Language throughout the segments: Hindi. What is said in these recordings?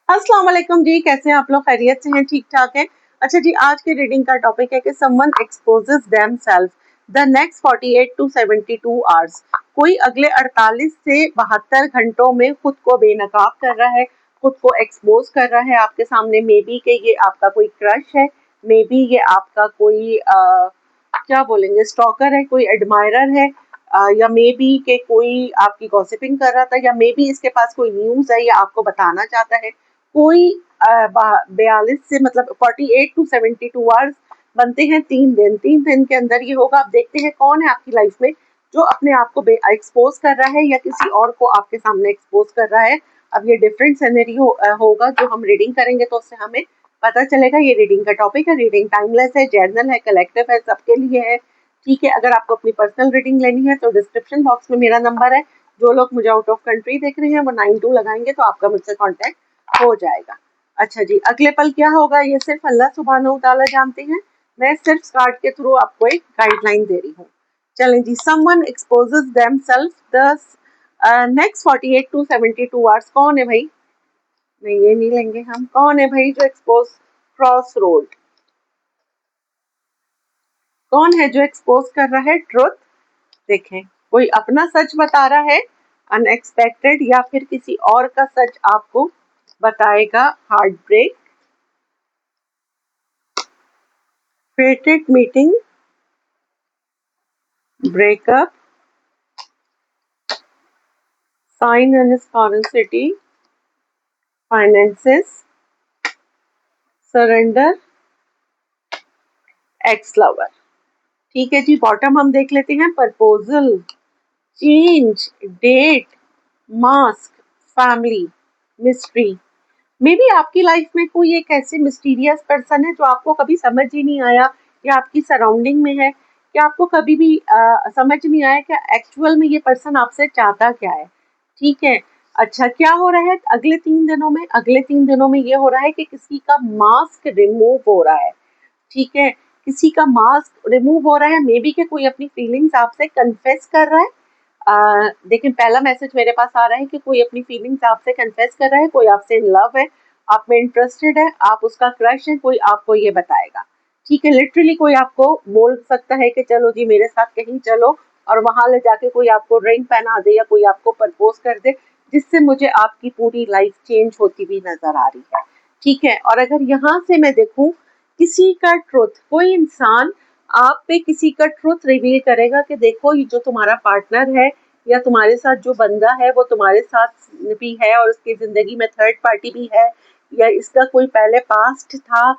अस्सलाम वालेकुम जी, कैसे हैं आप लोग? खैरियत से हैं? ठीक ठाक हैं? अच्छा जी, आज की रीडिंग का टॉपिक है कि someone exposes themselves the next 48 to 72 hours. कोई अगले 48 से 72 घंटों में खुद को बेनकाब कर रहा है, खुद को एक्सपोज कर रहा है आपके सामने। मे बी कि ये आपका कोई क्रश है, मे बी ये आपका कोई क्या बोलेंगे, स्टॉकर है, कोई एडमायरर है, या मे बी के कोई आपकी गॉसिपिंग कर रहा था, या मे बी इसके पास कोई न्यूज़ है या आपको बताना चाहता है। कोई 42 से मतलब 48 टू 72 आवर्स बनते हैं 3 दिन। 3 दिन के अंदर ये होगा। आप देखते हैं कौन है आपकी लाइफ में जो अपने आप को एक्सपोज कर रहा है या किसी और को आपके सामने एक्सपोज कर रहा है। अब ये डिफरेंट सिनेरियो होगा जो हम रीडिंग करेंगे तो उससे हमें पता चलेगा। ये रीडिंग का टॉपिक है, रीडिंग टाइमलेस है, जर्नल है, कलेक्टिव है, सबके लिए है। ठीक है, अगर आपको अपनी पर्सनल रीडिंग लेनी है तो डिस्क्रिप्शन बॉक्स में मेरा नंबर है। जो लोग मुझे आउट ऑफ कंट्री देख रहे हैं वो 92 लगाएंगे तो आपका मुझसे कॉन्टेक्ट हो जाएगा। अच्छा जी, अगले पल क्या होगा ये सिर्फ अल्लाह सुब्हानहू तआला जानते हैं। मैं सिर्फ कार्ड के थ्रू आपको एक गाइडलाइन दे रही हूँ। चलें जी, someone exposes themselves the next 48 to 72 hours. कौन है भाई? नहीं, ये नहीं लेंगे हम। कौन है भाई जो एक्सपोज? Cross road. कौन है जो एक्सपोज कर रहा है? ट्रुथ। देखें, कोई अपना सच बता रहा है, अनएक्सपेक्टेड, या फिर किसी और का सच आपको बताएगा। Heart break, fated meeting, breakup, sign in his foreign city, finances, surrender, ex lover. ठीक है जी, बॉटम हम देख लेते हैं। Proposal, change, date, mask, family, mystery. Maybe आपकी लाइफ में कोई एक ऐसे मिस्टीरियस पर्सन है जो आपको कभी समझ ही नहीं आया या आपकी सराउंडिंग में है, कि आपको कभी भी समझ नहीं आया कि एक्चुअल में ये पर्सन आपसे चाहता क्या है। ठीक है। अच्छा, क्या हो रहा है अगले 3 दिनों में? अगले 3 दिनों में ये हो रहा है कि किसी का मास्क रिमूव हो रहा है। ठीक है, किसी का मास्क रिमूव हो रहा है। मे बी के कोई अपनी फीलिंग्स आपसे कन्फेस कर रहा है। देखिए, पहला मैसेज मेरे पास आ रहा है कि कोई अपनी फीलिंग्स आपसे कन्फेस कर रहा है, कोई आपसे इन लव है, आप में इंटरेस्टेड है, आप उसका क्रश है, कोई आपको ये बताएगा। ठीक है, लिटरली कोई आपको बोल सकता है कि चलो जी मेरे साथ कहीं चलो, और वहां ले जाके कोई आपको रिंग पहना दे या कोई आपको प्रपोज कर दे, जिससे मुझे आपकी पूरी लाइफ चेंज होती हुई नजर आ रही है। ठीक है, और अगर यहाँ से मैं देखूं, किसी का ट्रुथ, कोई इंसान आप पे किसी का ट्रुथ रिवील करेगा कि देखो ये जो तुम्हारा पार्टनर है या तुम्हारे साथ जो बंदा है वो तुम्हारे साथ भी है और उसकी जिंदगी में थर्ड पार्टी भी है, या इसका कोई पहले पास्ट था।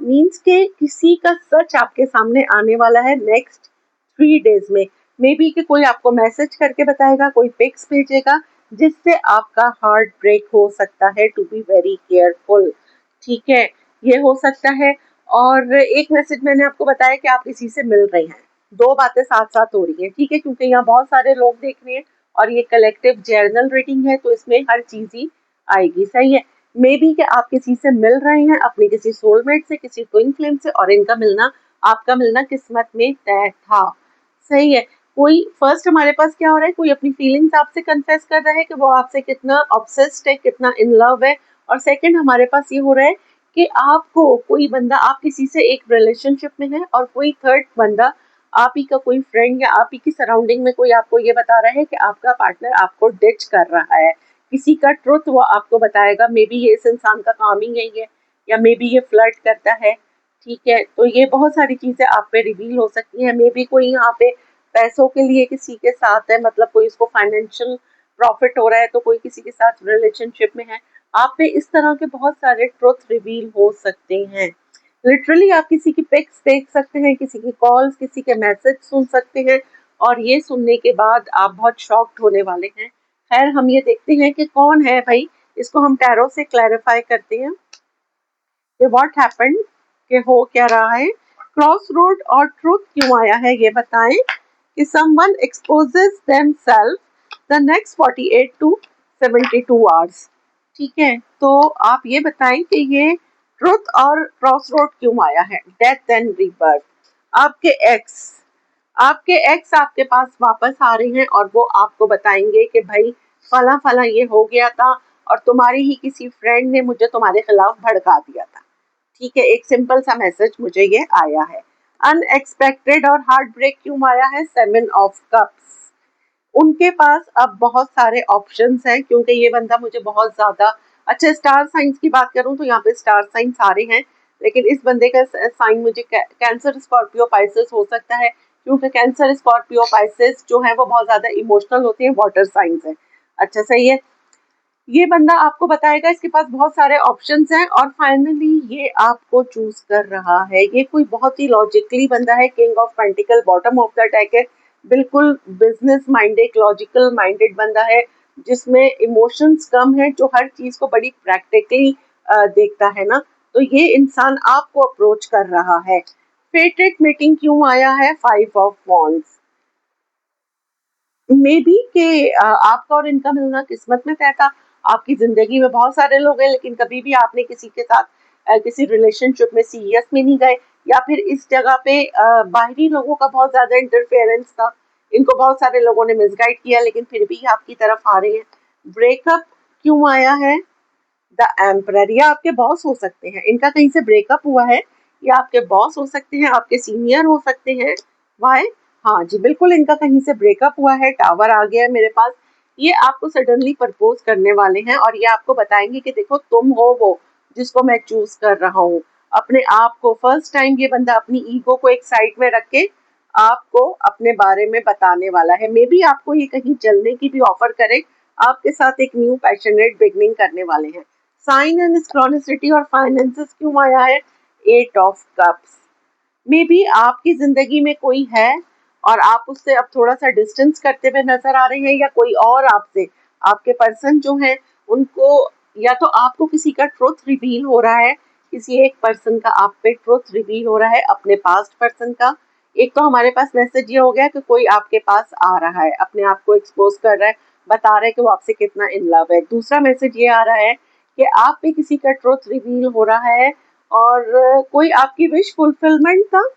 मीन्स के किसी का सच आपके सामने आने वाला है नेक्स्ट 3 डेज में। मे बी कि कोई आपको मैसेज करके बताएगा, कोई पिक्स भेजेगा, जिससे आपका हार्ट ब्रेक हो सकता है। To be very careful. ठीक है, ये हो सकता है। और एक मैसेज मैंने आपको बताया कि आप किसी से मिल रहे हैं। दो बातें साथ साथ हो रही हैं। ठीक है, क्योंकि यहाँ बहुत सारे लोग देख रहे हैं और ये कलेक्टिव जर्नल रीडिंग है तो इसमें हर चीज ही आएगी। सही है। मे बी कि आप किसी से मिल रहे हैं, अपनी किसी सोलमेट से, किसी ट्विन फ्लेम से, और इनका मिलना, आपका मिलना किस्मत में तय था। सही है। कोई फर्स्ट हमारे पास क्या हो रहा है, कोई अपनी फीलिंग्स आपसे कन्फेस कर रहा है कि वो आपसे कितना ऑब्सेस्ड है, कितना इन लव है। और सेकंड हमारे पास ये हो रहा है कि आपको कोई बंदा, आप किसी से एक रिलेशनशिप में है और कोई थर्ड बंदा, आप ही का कोई फ्रेंड या आप ही की सराउंडिंग में कोई आपको ये बता रहा है कि आपका पार्टनर आपको डिच कर रहा है। किसी का ट्रुथ वो आपको बताएगा। मे बी ये इस इंसान का काम ही यही है, या मे बी ये फ्लर्ट करता है। ठीक है, तो ये बहुत सारी चीजें आप पे रिवील हो सकती हैं। मे बी कोई यहाँ पे पैसों के लिए किसी के साथ है, मतलब कोई इसको फाइनेंशियल प्रॉफिट हो रहा है, तो कोई किसी के साथ रिलेशनशिप में है। आप पे इस तरह के बहुत सारे ट्रुथ रिवील हो सकते हैं। लिटरली आप किसी की पिक्स देख सकते हैं, किसी की कॉल्स, किसी के मैसेज सुन सकते हैं, और ये सुनने के बाद आप बहुत शॉक्ड होने वाले हैं। खैर, हम ये देखते हैं कि कौन है भाई। इसको हम टैरो से क्लैरिफाई करते हैं कि व्हाट हैपेंड, कि हो क्या रहा है। क्रॉस रोड और ट्रुथ क्यों आया है ये बताएं। कि someone exposes themselves the next 48 to 72 hours. ठीक है, तो आप ये बताएं कि ये ट्रुथ और क्रॉस रोड क्यों आया है। Death and rebirth. आपके एक्स, आपके पास वापस आ रहे हैं और वो आपको बताएंगे कि भाई फला फला ये हो गया था, और तुम्हारी ही किसी फ्रेंड ने मुझे तुम्हारे खिलाफ भड़का दिया था। ठीक है, एक सिंपल सा मैसेज मुझे ये आया है। अनएक्सपेक्टेड और हार्ट ब्रेक क्यों आया है? 7 ऑफ कप्स। उनके पास अब बहुत सारे ऑप्शंस हैं, क्योंकि ये बंदा मुझे बहुत ज़्यादा, अच्छा स्टार साइंस की बात करूं तो यहाँ पे स्टार साइन सारे हैं, लेकिन इस बंदे का साइन मुझे कैंसर स्कॉर्पियो पाइसेस हो सकता है, क्योंकि कैंसर स्कॉर्पियो पाइसेस जो है वो बहुत ज़्यादा इमोशनल होते हैं, वाटर साइंस है। अच्छा सही है, ये बंदा आपको बताएगा, इसके पास बहुत सारे ऑप्शंस हैं और फाइनली ये आपको चूज कर रहा है। ये कोई बहुत ही लॉजिकली बंदा है, king of pentacle, bottom of the deck है, बिल्कुल बिजनेस माइंडेड, लॉजिकल माइंडेड बंदा है, जिसमें इमोशंस कम है, जो हर चीज को बड़ी प्रैक्टिकली देखता है ना। तो ये इंसान आपको अप्रोच कर रहा है। फेटेड मीटिंग क्यों आया है? 5 ऑफ वॉन्ड्स। मे बी कि आपका और इनका मिलना किस्मत में तय था। आपकी ज़िंदगी में बहुत सारे लोग हैं, लेकिन कभी भी आपने किसी के साथ किसी रिलेशनशिप में सीरियस में नहीं गए, या फिर इस जगह पे बाहरी लोगों का बहुत ज़्यादा इंटरफेरेंस था। इनको बहुत सारे लोगों ने मिसगाइड किया, लेकिन फिर भी आपकी तरफ आ रहे हैं। ब्रेकअप क्यों आया है? The emperor. ये आपके बॉस हो सकते हैं, इनका कहीं से ब्रेकअप हुआ है, या आपके बॉस हो सकते हैं, आपके सीनियर हो सकते हैं। वाई? हाँ जी, बिल्कुल इनका कहीं से ब्रेकअप हुआ है। टावर आ गया है मेरे पास। ये आपको सडनली प्रपोज करने वाले हैं और ये आपको बताएंगे कि देखो तुम हो वो जिसको मैं चूज कर रहा हूँ। अपने आप को फर्स्ट टाइम ये बंदा अपनी ईगो को एक साइड में रख के आपको अपने बारे में बताने वाला है। मे बी आपको ये कहीं चलने की भी ऑफर करे, आपके साथ एक न्यू पैशनेट बिगनिंग करने वाले हैं। साइन एंड स्क्रॉनिसिटी और फाइनेंसेस क्यों आया है? 8 ऑफ कप्स। मे बी आपकी जिंदगी में कोई है और आप उससे अब थोड़ा सा डिस्टेंस करते हुए नजर आ रहे हैं, या कोई और आपसे, आपके पर्सन जो है उनको, या तो आपको किसी का ट्रुथ रिवील हो रहा है, किसी एक पर्सन का आप पे ट्रुथ रिवील हो रहा है, अपने पास्ट पर्सन का। एक तो हमारे पास मैसेज ये हो गया कि कोई आपके पास आ रहा है, अपने आप को एक्सपोज कर रहा है, बता रहा है कि वो आपसे कितना इन लव है। दूसरा मैसेज ये आ रहा है कि आप पे किसी का ट्रुथ रिवील हो रहा है, और कोई आपकी विश फुलफिलमेंट था।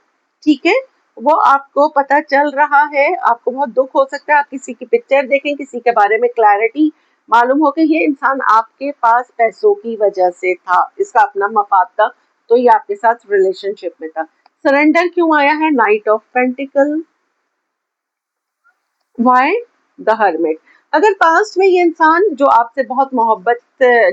ठीक है, वो आपको पता चल रहा है। आपको बहुत दुख हो सकता है, आप किसी की पिक्चर देखें, किसी के बारे में क्लैरिटी मालूम हो कि ये इंसान आपके पास पैसों की वजह से था, इसका अपना मफाद था, तो ये आपके साथ रिलेशनशिप में था। सरेंडर क्यों आया है? Knight of pentacle. Why? The hermit. अगर पास्ट में ये इंसान जो आपसे बहुत मोहब्बत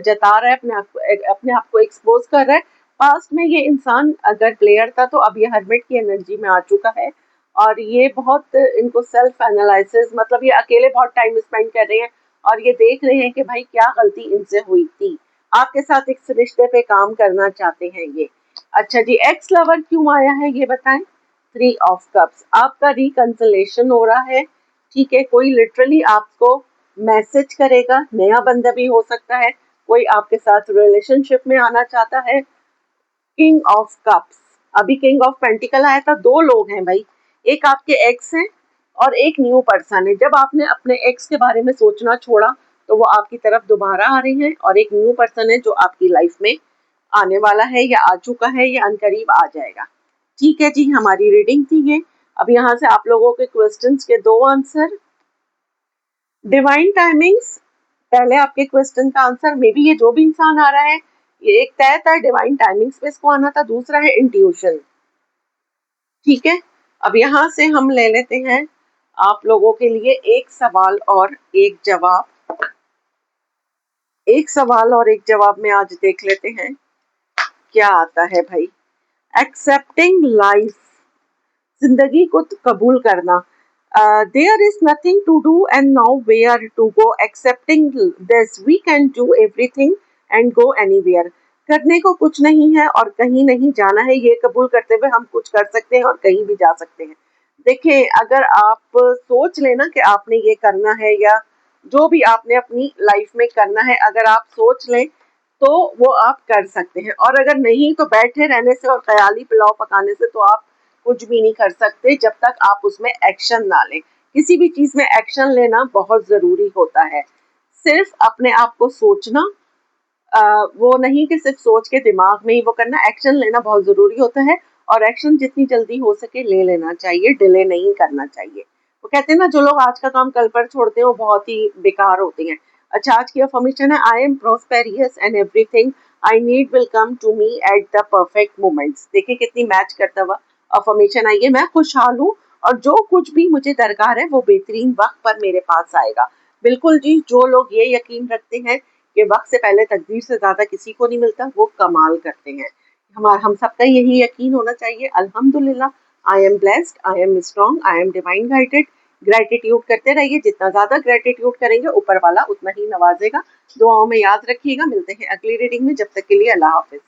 जता रहा है, अपने आप को एक्सपोज कर रहा है, पास्ट में ये इंसान अगर प्लेयर था तो अब ये हर्मिट की एनर्जी में आ चुका है, और ये बहुत इनको सेल्फ एनालिसिस, मतलब ये अकेले बहुत टाइम स्पेंड कर रहे हैं और ये देख रहे हैं कि भाई क्या गलती इनसे हुई थी। आपके साथ एक रिश्ते पे काम करना चाहते हैं ये। अच्छा जी, एक्स लवर क्यों आया है ये बताएं? 3 ऑफ कप्स। आपका रिकंसलेशन हो रहा है। ठीक है, कोई लिटरली आपको मैसेज करेगा, नया बंदा भी हो सकता है, कोई आपके साथ रिलेशनशिप में आना चाहता है। King of cups. अभी किंग ऑफ पेंटिकल आया था, दो लोग हैं भाई, एक आपके एक्स हैं और एक न्यू पर्सन है। जब आपने अपने एक्स के बारे में सोचना छोड़ा तो वो आपकी तरफ दोबारा आ रहे हैं, और एक न्यू पर्सन है जो आपकी लाइफ में आने वाला है, या आ चुका है, या अनकरीब आ जाएगा। ठीक है जी, हमारी रीडिंग थी ये। अब यहाँ से आप लोगों के क्वेश्चंस के दो आंसर। डिवाइन टाइमिंग्स, पहले आपके क्वेश्चन का आंसर, मे बी ये जो भी इंसान आ रहा है ये एक तय था डिवाइन टाइमिंग्स पे इसको आना था। दूसरा है इंट्यूशन। ठीक है, अब यहाँ से हम ले लेते हैं आप लोगों के लिए एक सवाल और एक जवाब। एक सवाल और एक जवाब में आज देख लेते हैं क्या आता है भाई। एक्सेप्टिंग लाइफ, जिंदगी को कबूल करना। There is nothing to do and nowhere to go, accepting this we can do everything and go anywhere. करने को कुछ नहीं है और कहीं नहीं जाना है, ये कबूल करते हुए हम कुछ कर सकते हैं और कहीं भी जा सकते हैं। देखिए, अगर आप सोच लेना कि आपने ये करना है, या जो भी आपने अपनी लाइफ में करना है, अगर आप सोच लें तो वो आप कर सकते हैं, और अगर नहीं तो बैठे रहने से और ख्याली पुलाव पकाने से तो आप कुछ भी नहीं कर सकते जब तक आप उसमें एक्शन ना लें। किसी भी चीज में एक्शन लेना बहुत जरूरी होता है। सिर्फ अपने आप को सोचना, वो नहीं कि सिर्फ सोच के दिमाग में ही वो करना, एक्शन लेना बहुत जरूरी होता है, और एक्शन जितनी जल्दी हो सके ले लेना चाहिए, डिले नहीं करना चाहिए। वो कहते हैं ना, जो लोग आज का काम कल पर छोड़ते हैं वो बहुत ही बेकार होते हैं। अच्छा, आज की अफर्मेशन है, I am prosperous and everything I need will come to me at the perfect moments. देखिए कितनी मैच करता हुआ अफर्मेशन आई है। मैं खुशहाल हूँ और जो कुछ भी मुझे दरकार है वो बेहतरीन वक्त पर मेरे पास आएगा। बिल्कुल जी, जो लोग ये यकीन रखते हैं कि वक्त से पहले तकदीर से ज्यादा किसी को नहीं मिलता, वो कमाल करते हैं। हम सबका यही यकीन होना चाहिए। अल्हम्दुलिल्लाह, I am blessed, I am strong, I am divine guided. Gratitude करते रहिए, जितना ज्यादा ग्रेटिट्यूड करेंगे ऊपर वाला उतना ही नवाजेगा। दुआओं में याद रखिएगा। मिलते हैं अगली रीडिंग में, जब तक के लिए अल्लाह हाफिज।